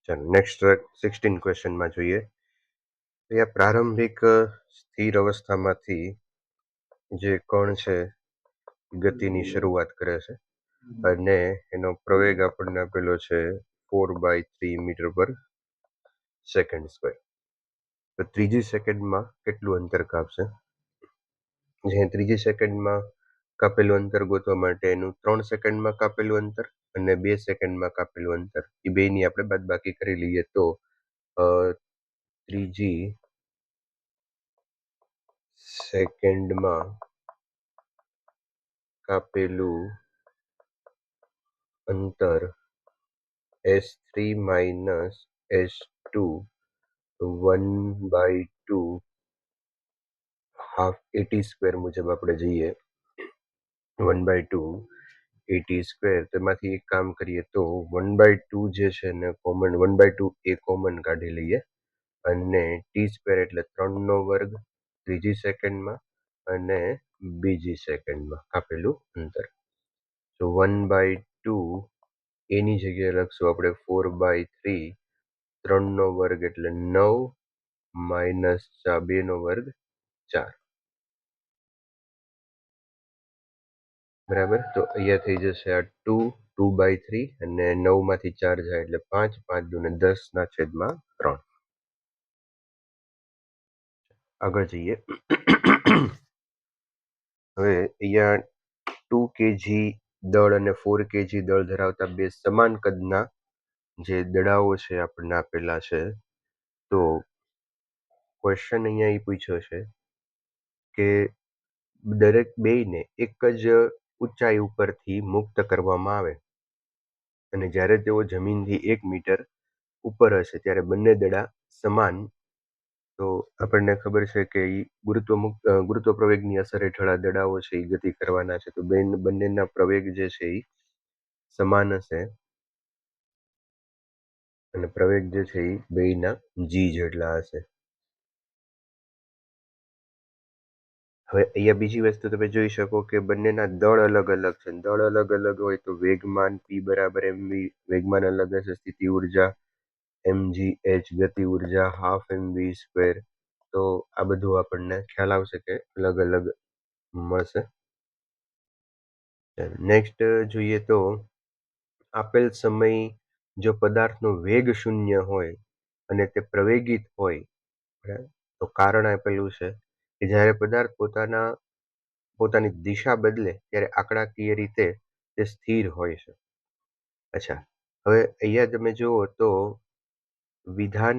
ચાલો નેક્સ્ટ 16 ક્વેશ્ચનમાં જોઈએ. તો આ પ્રારંભિક સ્થિર અવસ્થામાંથી જે કણ છે ગતિની શરૂઆત કરે છે અને એનો પ્રવેગ આપણને આપેલો છે 4/3 મીટર પર સેકન્ડ સ્ક્વેર. તો ત્રીજી સેકન્ડમાં કેટલું અંતર કાપશે? જે ત્રીજી સેકન્ડમાં કાપેલું અંતર ગોતવા માટે એનું 3 સેકન્ડમાં કાપેલું અંતર અને 2 સેકન્ડમાં કાપેલું અંતર એ બેની આપણે બાદબાકી કરી લઈએ તો ત્રીજી સેકન્ડમાં કાપેલું અંતર s3 minus s2 1/2 half 80 square મુજબ આપણે જઈએ 1/2 80 સ્ક્વેર. તેમાંથી એક કામ કરીએ તો 1/2 જે છે ને કોમન 1/2 એ કોમન કાઢી લઈએ અને ટી સ્ક્વેર એટલે 3નો વર્ગ ત્રીજી સેકન્ડમાં અને બીજી સેકન્ડમાં કાપેલું અંતર. તો 1/2 એની જગ્યાએ લખશું આપણે 4/3 3નો વર્ગ એટલે 9 માઇનસ 2નો વર્ગ 4. બરાબર. તો અહીંયા થઈ જશે આ 2/3 અને 9 માંથી 4 જાય એટલે 5 5 દુ ને 10/3. આગળ જઈએ. હવે અહીંયા 2 kg દળ અને 4 kg દળ ધરાવતા બે સમાન કદના જે દડાઓ છે આપણને આપેલા છે. તો ક્વેશ્ચન અહીંયા એ પૂછ્યો છે કે દરેક બેયને એક જ ઊંચાઈ ઉપરથી મુક્ત કરવામાં આવે અને જ્યારે તેઓ જમીનથી 1 મીટર ઉપર હશે ત્યારે બંને દડા સમાન. તો આપણને ખબર છે કે ગુરુત્વ પ્રવેગની અસર હેઠળ આ દડાઓ છે એ ગતિ કરવાના છે. તો બંનેના પ્રવેગ જે છે એ સમાન હશે અને પ્રવેગ જે છે એ બેયના જી જેટલા હશે. હવે અહીંયા બીજી વસ્તુ તમે જોઈ શકો કે બંનેના દળ અલગ અલગ છે. દળ અલગ અલગ હોય તો વેગમાન p બરાબર mv, વેગમાન અલગ હશે, સ્થિતિ ઉર્જા mgh, ગતિ ઉર્જા હાફ mv સ્ક્વેર. તો આ બધું આપણને ખ્યાલ આવશે કે અલગ અલગ મળશે. નેક્સ્ટ જોઈએ તો આપેલ સમય જો પદાર્થનો વેગ 0 હોય અને તે પ્રવેગિત હોય તો કારણ આપેલું છે કે જ્યારે પદાર્થ પોતાની દિશા બદલે ત્યારે આંકડાકીય રીતે તે સ્થિર હોય છે. અચ્છા, હવે અહીંયા તમે જુઓ તો વિધાન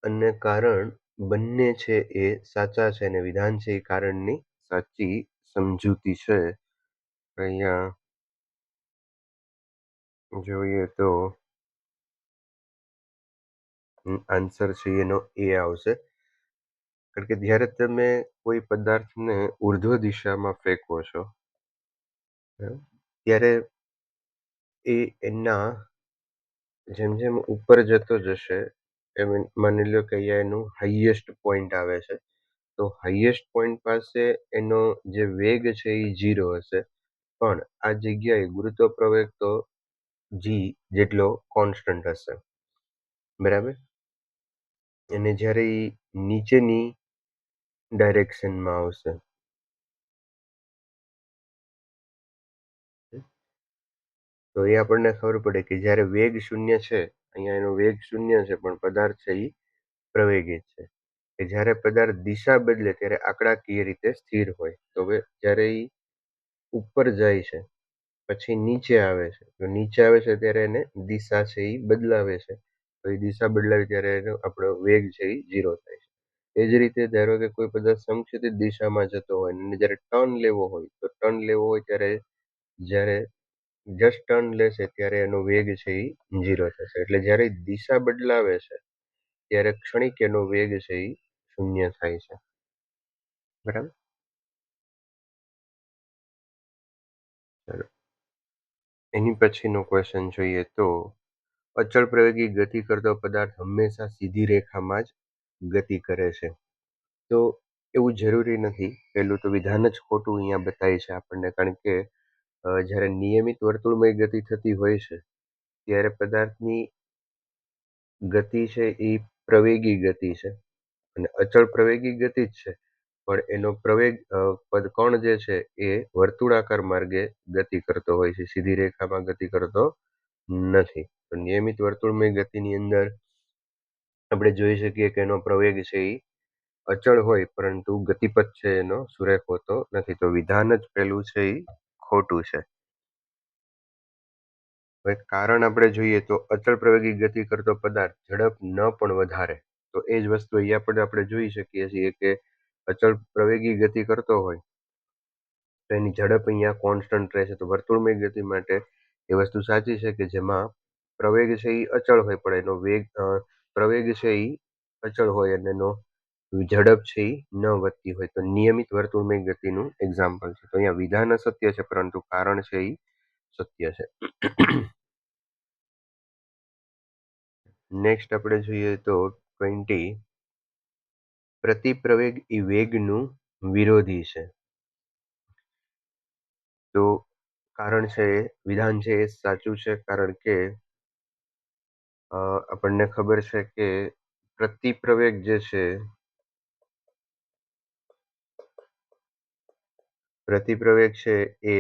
અને કારણ બંને છે એ સાચા છે અને વિધાન છે એ કારણની સાચી સમજૂતી છે. અહીંયા જોઈએ તો આન્સર છે એનો એ આવશે. કારણ કે જ્યારે તમે કોઈ પદાર્થને ઉર્ધ્વ દિશામાં ફેંકો છો ત્યારે એના જેમ જેમ ઉપર જતો જશે એમ માની લો કે અહીંયા એનું હાઈએસ્ટ પોઈન્ટ આવે છે. તો હાઈએસ્ટ પોઈન્ટ પાસે એનો જે વેગ છે એ 0 હશે પણ આ જગ્યાએ ગુરુત્વ પ્રવેગ તો જી જેટલો કોન્સ્ટન્ટ હશે. બરાબર. અને જ્યારે એ નીચેની ડાયરેક્શનમાં આવશે તો એ આપણને ખબર પડે કે જ્યારે વેગ 0 છે, અહીંયા એનો વેગ 0 છે પણ પદાર્થ છે એ પ્રવેગિત છે. કે જ્યારે પદાર્થ દિશા બદલે ત્યારે આંકડાકીય રીતે સ્થિર હોય. તો હવે જ્યારે એ ઉપર જાય છે પછી નીચે આવે છે તો નીચે આવે છે ત્યારે એને દિશા છે એ બદલાવે છે. તો એ દિશા બદલાવે ત્યારે એનો આપણો વેગ છે એ 0 થાય છે. એ જ રીતે ધારો કે કોઈ પદાર્થ સંક્ષિપ્ત દિશામાં જતો હોય અને જ્યારે ટર્ન લેવો હોય તો ટર્ન લેવો હોય ત્યારે જ્યારે જસ્ટ ટર્ન લેશે ત્યારે એનો વેગ છે એ 0 થશે. એટલે જ્યારે દિશા બદલાવે છે ત્યારે ક્ષણિક એનો વેગ છે એ 0 થાય છે. બરાબર. ચાલો એની પછીનો ક્વેશ્ચન જોઈએ તો અચળ પ્રવેગી ગતિ કરતો પદાર્થ હંમેશા સીધી રેખામાં જ ગતિ કરે છે. તો એવું જરૂરી નથી. પહેલું તો વિધાન જ ખોટું અહીંયા બતાવે છે આપણને. કારણ કે જ્યારે નિયમિત વર્તુળમય ગતિ થતી હોય છે ત્યારે પદાર્થની ગતિ છે એ પ્રવેગી ગતિ છે અને અચળ પ્રવેગી ગતિ જ છે, પણ એનો પ્રવેગ કણ જે છે એ વર્તુળાકાર માર્ગે ગતિ કરતો હોય છે, સીધી રેખામાં ગતિ કરતો નથી. તો નિયમિત વર્તુળમય ગતિની અંદર આપણે જોઈ શકીએ કે એનો પ્રવેગ છે એ અચળ હોય, પરંતુ ગતિપથ છે એનો સુરેખ હોતો નથી. તો વિધાન જ પેલું છે એ ખોટું છે. હવે કારણ આપણે જોઈએ તો અચળ પ્રવેગી ગતિ કરતો પદાર્થ ઝડપ ન પણ વધારે. તો એ જ વસ્તુ અહીંયા પણ આપણે જોઈ શકીએ છીએ કે અચળ પ્રવેગી ગતિ કરતો હોય તો એની ઝડપ અહીંયા કોન્સ્ટન્ટ રહેશે. તો વર્તુળમય ગતિ માટે એ વસ્તુ સાચી છે કે જેમાં પ્રવેગ છે એ અચળ હોય, પણ એનો પ્રવેગ છે એ અચળ હોય અને એનો ઝડપ છે એ ન વધતી હોય. તો નિયમિત વર્તુળમય ગતિનું એક્ઝામ્પલ છે. તો અહીંયા વિધાન અસત્ય છે, પરંતુ કારણ છે એ સત્ય છે. નેક્સ્ટ આપણે જોઈએ તો 20, પ્રતિપ્રવેગ એ વેગનું વિરોધી છે. તો કારણ છે વિધાન છે એ સાચું છે, કારણ કે આપણને ખબર છે કે પ્રતિપ્રવેગ જે છે, પ્રતિપ્રવેગ છે એ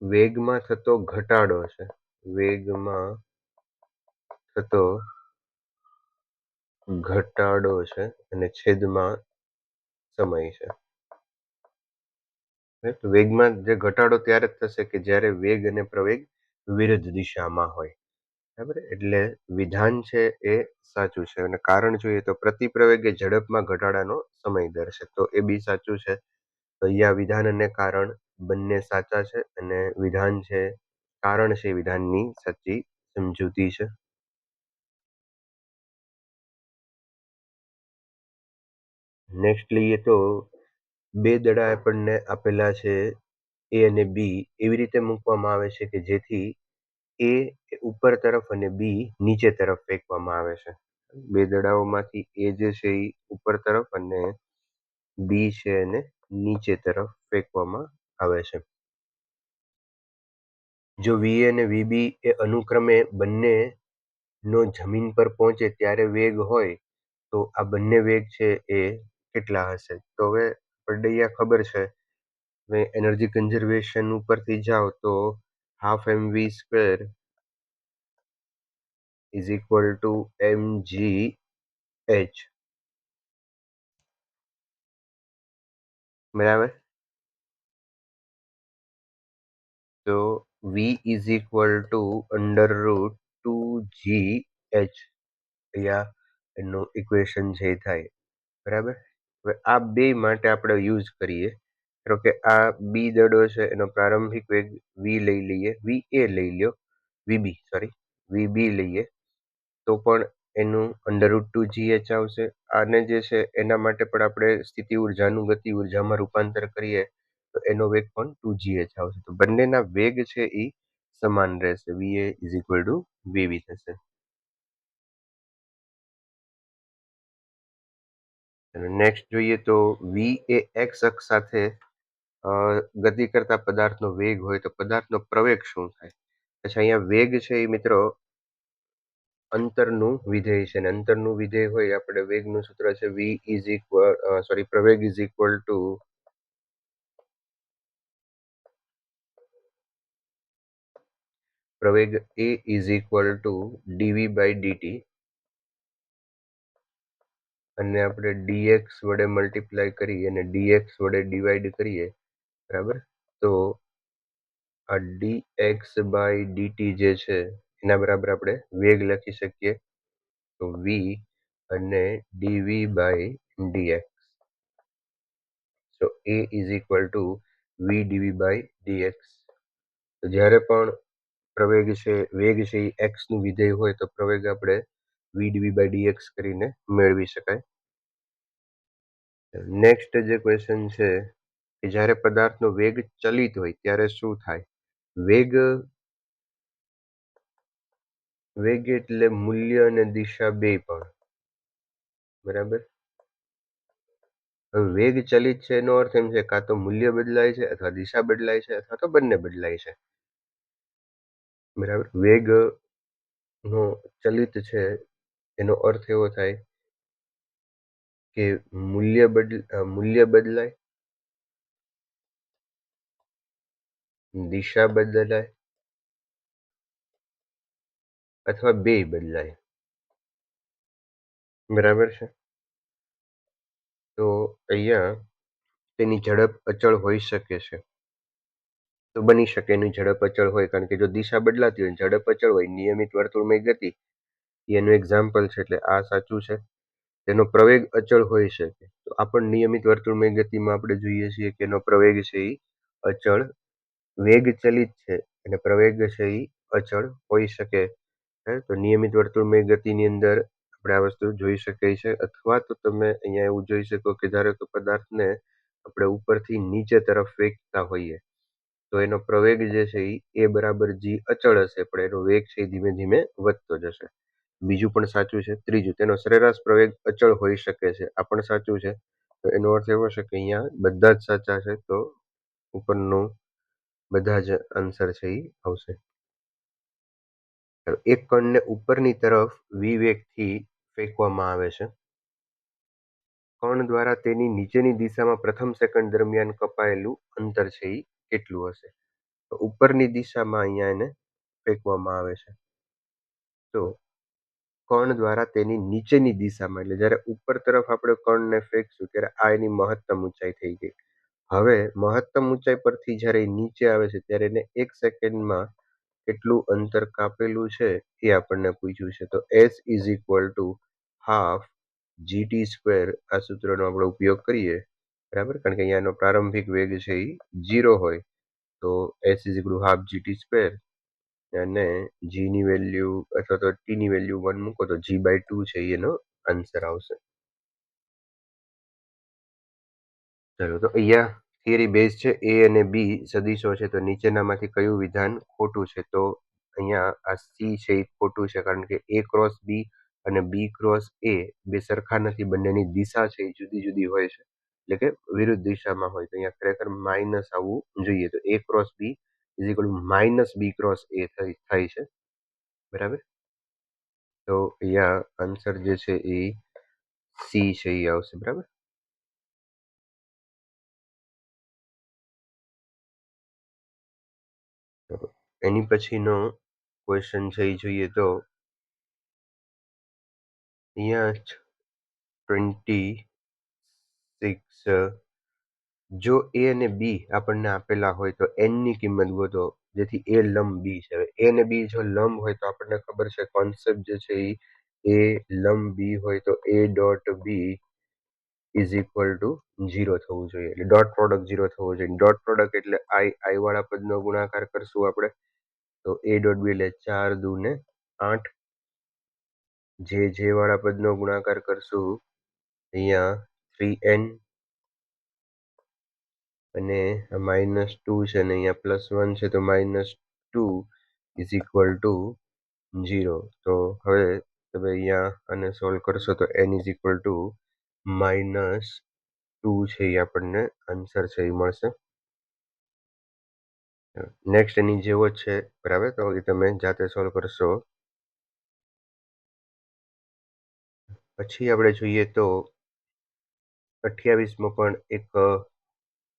વેગમાં થતો ઘટાડો છે. વેગમાં થતો ઘટાડો છે અને છેદમાં સમય છે. વેગમાં જે ઘટાડો ત્યારે જ થશે કે જ્યારે વેગ અને પ્રવેગ વિરુદ્ધ દિશામાં હોય. બરાબર, એટલે વિધાન છે એ સાચું છે. અને કારણ જોઈએ તો પ્રતિપ્રવેગ એ ઝડપમાં ઘટાડાનો સમય દર છે. તો એ બી સાચું છે. તો અહીંયા વિધાન અને કારણ બંને સાચા છે અને વિધાન છે, કારણ છે વિધાનની સાચી સમજૂતી છે. નેક્સ્ટ લઈએ તો બે દડા આપણને આપેલા છે, એ અને બી, એવી રીતે મૂકવામાં આવે છે કે જેથી એ ઉપર તરફ અને બી નીચે તરફ ફેંકવામાં આવે છે. બે દડાઓમાંથી એ જે છે એ ઉપર તરફ અને બી છે એને નીચે તરફ ફેંકવામાં આવે છે. જો વી અને વીબી એ અનુક્રમે બંને નો જમીન પર પહોંચે ત્યારે વેગ હોય, તો આ બંને વેગ છે એ કેટલા હશે? તો હવે આપણને ખબર છે, હવે એનર્જી કન્ઝર્વેશન ઉપરથી જાઓ તો ½ mv² is equal two mgh. બરાબર, તો v is equal two √2gh અહીંયા એનું ઇક્વેશન છે એ થાય. બરાબર, હવે આ બે માટે આપણે યુઝ કરીએ. ધારો કે આ બી દડો છે એનો પ્રારંભિક વેગ વી લઈ લઈએ, વી એ લઈ લ્યો, વીબી લઈએ તો પણ એનું √2gh આવશે. આને જે છે એના માટે પણ આપણે સ્થિતિ ઉર્જાનું ગતિ ઉર્જામાં રૂપાંતર કરીએ તો એનો વેગ પણ 2gh આવશે. તો બંનેના વેગ છે એ સમાન રહેશે. વીએ ઇઝ ઇક્વલ ટુ વીવી થશે. નેક્સ્ટ જોઈએ તો વી એ એક્સ અક્ષ સાથે ગતિ કરતા પદાર્થનો વેગ હોય તો પદાર્થનો પ્રવેગ શું થાય? અચ્છા, અહીંયા વેગ છે એ મિત્રો અંતરનું વિધેય છે, અને અંતરનું વિધેય હોય આપણે વેગનું સૂત્ર છે પ્રવેગ ઇઝ ઇક્વલ ટુ પ્રવેગ a is equal to dv by dt, અને આપણે ડીએક્સ વડે મલ્ટીપ્લાય કરી અને ડીએક્સ વડે ડિવાઈડ કરીએ. બરાબર, તો આ dx બાય dt જે છે એના બરાબર આપણે વેગ લખી શકીએ, તો v અને dv by dx. so a is equal to v dv by dx. તો જ્યારે પણ પ્રવેગ છે વેગ છે એ x નું વિધેય હોય તો પ્રવેગ આપણે v dv બાય dx કરીને મેળવી શકાય. નેક્સ્ટ જે ક્વેશ્ચન છે કે જ્યારે પદાર્થનો વેગ ચલિત હોય ત્યારે શું થાય? વેગ એટલે મૂલ્ય અને દિશા બે પણ. બરાબર, હવે વેગ ચલિત છે એનો અર્થ એમ છે કાં તો મૂલ્ય બદલાય છે અથવા દિશા બદલાય છે અથવા તો બંને બદલાય છે. બરાબર, વેગ નો ચલિત છે એનો અર્થ એવો થાય કે મૂલ્ય બદલાય, દિશા બદલાય અથવા બેય બદલાય. બરાબર છે? તો અહીંયા તેની ઝડપ અચળ હોઈ શકે છે. તો બની શકે એની ઝડપ અચળ હોય, કારણ કે જો દિશા બદલાતી હોય, ઝડપ અચળ હોય, નિયમિત વર્તુળમય ગતિ એનું એક્ઝામ્પલ છે, એટલે આ સાચું છે. તેનો પ્રવેગ અચળ હોઈ શકે. તો આ પણ નિયમિત વર્તુળમય ગતિમાં આપણે જોઈએ છીએ કે એનો પ્રવેગ છે એ અચળ, વેગ ચલિત છે અને પ્રવેગ છે એ અચળ હોઈ શકે. તો નિયમિત વર્તુળમય ગતિની અંદર આપણે આ વસ્તુ જોઈ શકીએ છીએ. અથવા તો તમે અહીંયા એવું જોઈ શકો કે ધારો કે પદાર્થને આપણે ઉપરથી નીચે તરફ ફેંકતા હોઈએ, તો એનો પ્રવેગ જે છે એ બરાબર જી અચળ હશે, પણ એનો વેગ છે એ ધીમે ધીમે વધતો જશે. બીજું પણ સાચું છે. ત્રીજું, તેનો સરેરાશ પ્રવેગ અચળ હોઈ શકે છે. આ પણ સાચું છે. તો એનો અર્થ એવો છે કે અહીંયા બધા જ સાચા છે, તો ઉપરનું બધા જ આન્સર છે એ આવશે. એક કણને ઉપરની તરફ વિવેગથી ફેંકવામાં આવે છે. કણ દ્વારા તેની નીચેની દિશામાં પ્રથમ સેકન્ડ દરમિયાન કપાયેલું અંતર છે એ કેટલું હશે? તો ઉપરની દિશામાં અહીંયા એને ફેંકવામાં આવે છે. તો કણ દ્વારા તેની નીચેની દિશામાં, એટલે જ્યારે ઉપર તરફ આપણે કણને ફેંકશું ત્યારે આ એની મહત્તમ ઊંચાઈ થઈ ગઈ. હવે મહત્તમ ઊંચાઈ પરથી જ્યારે એ નીચે આવે છે ત્યારે એને 1 સેકન્ડમાં કેટલું અંતર કાપેલું છે એ આપણને પૂછ્યું છે. તો s is equal two half GT², આ સૂત્રનો આપણે ઉપયોગ કરીએ, બરાબર, કારણ કે અહીંયાનો પ્રારંભિક વેગ છે એ 0 હોય, તો s is equal two half GT², અને g ની વેલ્યુ અથવા તો t ની વેલ્યુ 1 મૂકો તો g/2 છે એનો આન્સર આવશે. ચાલો, તો અહીંયા થિયરી બેઝ છે. a અને b સદીશો છે, તો નીચેનામાંથી કયું વિધાન ખોટું છે? તો અહીંયા આ c છે એ ખોટું છે, કારણ કે a ક્રોસ b અને b ક્રોસ a બે સરખા નથી, બંનેની દિશા છે એ જુદી જુદી હોય છે, એટલે કે વિરુદ્ધ દિશામાં હોય. તો અહીંયા ખરેખર માઇનસ આવવું જોઈએ. તો a cross b is equal two minus b cross a થાય છે. બરાબર, તો અહીંયા આન્સર જે છે એ સી છે એ આવશે. બરાબર, એની પછીનો ક્વેશ્ચન છે એ જોઈએ તો અહીંયા 26, જો a અને b આપણને આપેલા હોય તો n ની કિંમત ગોતો, જેથી a લંબ b છે. હવે a અને b જો લંબ હોય તો આપણને ખબર છે કોન્સેપ્ટ જે છે એ લંબ b હોય તો a dot b is equal two 0 થવું જોઈએ, એટલે ડોટ પ્રોડક્ટ 0 થવું જોઈએ. ડોટ પ્રોડક્ટ એટલે i વાળા પદનો ગુણાકાર કરશું આપણે, તો a ડોટ b એટલે 4 દુ ને 8, જે વાળા પદનો ગુણાકાર કરશું અહીંયા 3n, અને -2 છે અને અહીંયા +1 છે, તો -2 ઇઝ ઇક્વલ ટુ 0. તો હવે તમે અહીંયા આને સોલ્વ કરશો તો n ઇઝ ઇક્વલ ટુ -2 છે એ આપણને આન્સર છે એ મળશે. નેક્સ્ટ એની જેવો જ છે, બરાબર, તો એ તમે જાતે સોલ્વ કરશો. પછી આપણે જોઈએ તો 28મો પણ એક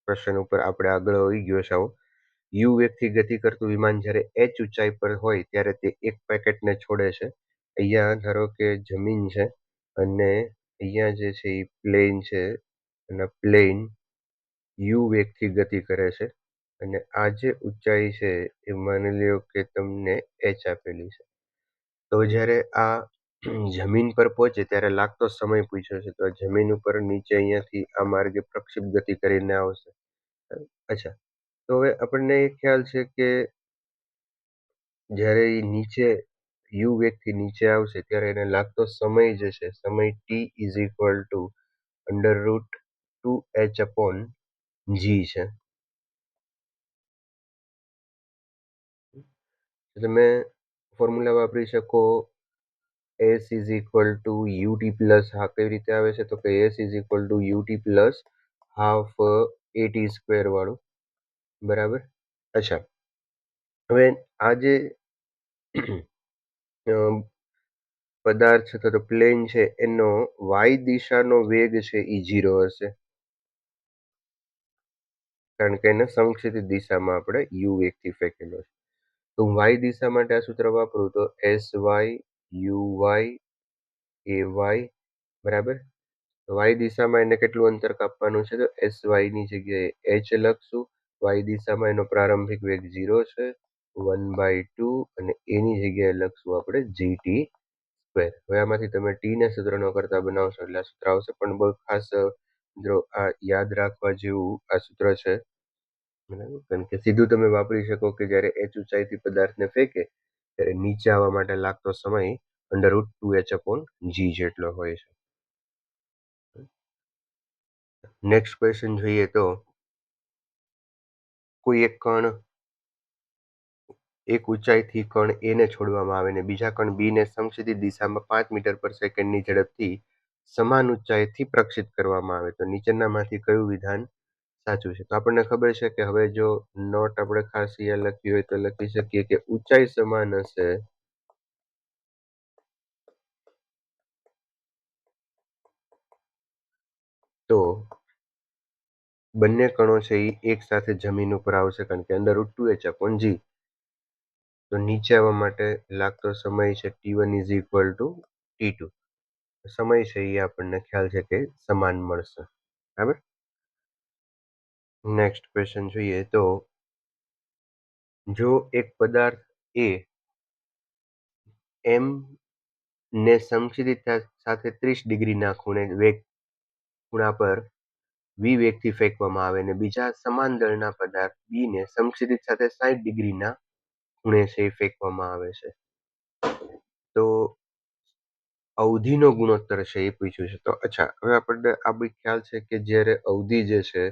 પ્રશ્ન ઉપર આપણે આગળ આવી ગયો છે. યુ વેગથી ગતિ કરતું વિમાન જ્યારે h ઊંચાઈ પર હોય ત્યારે તે એક પેકેટને છોડે છે. અહીંયા ધારો કે જમીન છે અને અહીંયા જે છે એ પ્લેન છે, અને પ્લેન યુ વેગથી ગતિ કરે છે, અને આ જે ઊંચાઈ છે એ માની લ્યો કે તમને h આપેલી છે. તો જ્યારે આ જમીન પર પહોંચે ત્યારે લાગતો સમય પૂછ્યો છે. તો જમીન ઉપર નીચે અહીંયાથી આ માર્ગે પ્રક્ષેપ ગતિ કરીને આવશે. અચ્છા, તો હવે આપણને એ ખ્યાલ છે કે જ્યારે એ નીચે યુ વેગથી નીચે આવશે ત્યારે એને લાગતો સમય જે છે, સમય t is equal two √2h/g છે. તમે ફોર્મ્યુલા વાપરી શકો s is equal two ut plus, હા કઈ રીતે આવે છે? તો કે s is equal two ut plus half at² વાળું, બરાબર. અચ્છા, હવે આ જે પદાર્થ અથવા તો પ્લેન છે એનો વાય દિશાનો વેગ છે એ 0 હશે, કારણ કે એને સંક્ષિપ્ત દિશામાં આપણે યુ વેગથી ફેંકેલો છે. તો હું વાય દિશા માટે આ સૂત્ર વાપરું તો s y u y a y બરાબર. વાય દિશામાં એને કેટલું અંતર કાપવાનું છે તો એસ વાયની જગ્યાએ એચ લખશું. વાય દિશામાં એનો પ્રારંભિક વેગ 0 છે, 1/2, અને એની જગ્યાએ લખશું આપણે gt². હવે આમાંથી તમે ટી ને સૂત્રનો કરતા બનાવશો એટલે આ સૂત્ર આવશે, પણ બહુ ખાસ મિત્રો આ યાદ રાખવા જેવું આ સૂત્ર છે, બરાબર, કારણ કે સીધું તમે વાપરી શકો કે જ્યારે એચ ઊંચાઈથી પદાર્થને ફેંકે ત્યારે નીચે આવવા માટે લાગતો સમય √2h/g જેટલો હોય છે. નેક્સ્ટ ક્વેશ્ચન જોઈએ તો કોઈ એક કણ એક ઊંચાઈથી કણ એ ને છોડવામાં આવે ને બીજા કણ બી ને સમક્ષિતિજ દિશામાં 5 મીટર પર સેકન્ડની ઝડપથી સમાન ઊંચાઈથી પ્રક્ષિપ્ત કરવામાં આવે તો નીચેનામાંથી કયું વિધાન સાચું છે? તો આપણને ખબર છે કે હવે જો નોટ આપણે ખાસ અહીંયા લખી હોય તો લખી શકીએ કે ઊંચાઈ સમાન હશે તો બંને કણો છે એ એક સાથે જમીન ઉપર આવશે, કારણ કે √2h/g. તો નીચે આવવા માટે લાગતો સમય છે t1 = t2. સમય છે એ આપણને ખ્યાલ છે કે સમાન મળશે, બરાબર. નેક્સ્ટ ક્વેશ્ચન જોઈએ તો જો એક પદાર્થ એ એમ ને સમક્ષિતિજ સાથે 30 ડિગ્રીના ખૂણા પર વી વેગથી ફેંકવામાં આવે અને બીજા સમાન દળના પદાર્થ બી ને સમક્ષિતિજ સાથે 60 ડિગ્રીના ખૂણે છે એ ફેંકવામાં આવે છે, તો અવધિનો ગુણોત્તર છે એ પૂછ્યું છે. તો અચ્છા, હવે આપણને આ બી ખ્યાલ છે કે જ્યારે અવધિ જે છે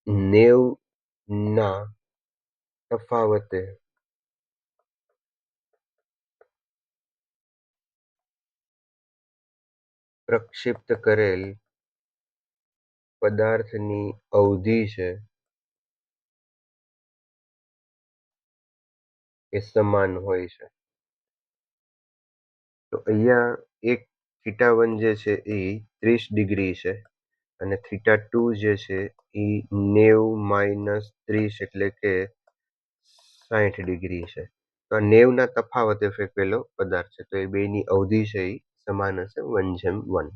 90ના તફાવતે પ્રક્ષિપ્ત કરેલ પદાર્થની અવધિ છે એ સમાન હોય છે. તો અહીંયા એક θ1 જે છે એ 30 ડિગ્રી છે અને θ2 જે છે એ 90 - 30 એટલે કે 60 ડિગ્રી છે. તો આ 90ના તફાવતે ફેંકેલો પદાર્થ છે, તો એ બેની અવધિ છે એ સમાન હશે 1/1.